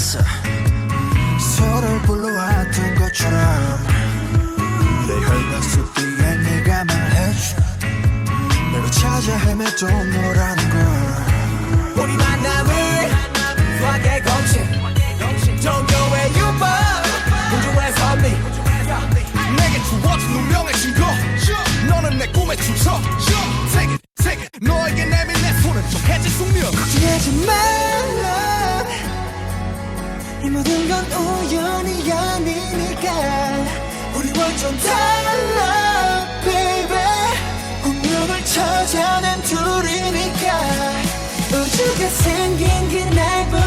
알았어. 서로를 불러왔던 것처럼 내 혈관 속 뒤에 네가 말해줘. 내가 찾아 헤맸던 너라는 걸. 우리 만남을 수학의 공식 종교의 유법 우주의 섭리 내게 주어진 운명의 증거 너는 내 꿈의 주석 Take it 너에게 내민 내 손은 좀 해질 숙명 걱정하지 말라. 이 모든 건 우연이 아니니까. 우리 완전 달라 baby. 운명을 찾아낸 둘이니까. 우주가 생긴 그날부터